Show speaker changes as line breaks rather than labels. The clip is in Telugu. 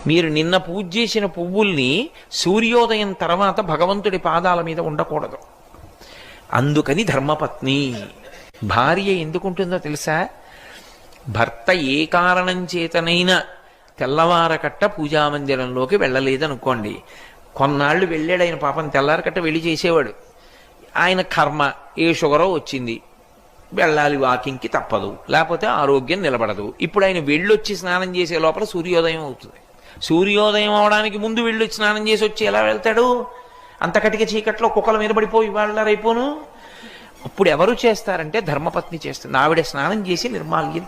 మీరు నిన్న పూజ చేసిన పువ్వుల్ని సూర్యోదయం తర్వాత భగవంతుడి పాదాల మీద ఉండకూడదు. అందుకని ధర్మపత్ని. భార్య ఎందుకుంటుందో తెలుసా? భర్త ఏ కారణం చేతనైనా తెల్లవారకట్ట పూజామందిరంలోకి వెళ్ళలేదనుకోండి, కొన్నాళ్ళు వెళ్ళాడు ఆయన, పాపం తెల్లారకట్ట వెళ్ళి చేసేవాడు, ఆయన కర్మ ఏ షుగరో వచ్చింది, వెళ్ళాలి వాకింగ్కి తప్పదు, లేకపోతే ఆరోగ్యం నిలబడదు. ఇప్పుడు ఆయన వెళ్ళొచ్చి స్నానం చేసే లోపల సూర్యోదయం అవుతుంది. సూర్యోదయం అవడానికి ముందు వెళ్ళొచ్చి స్నానం చేసి వచ్చి ఎలా వెళ్తాడు? అంత కటిక చీకట్లో కుక్కల మీద పడిపోయి వాళ్ళ రైపోను. అప్పుడు ఎవరు చేస్తారంటే ధర్మపత్ని చేస్తుంది. ఆవిడ స్నానం చేసి నిర్మాల్యం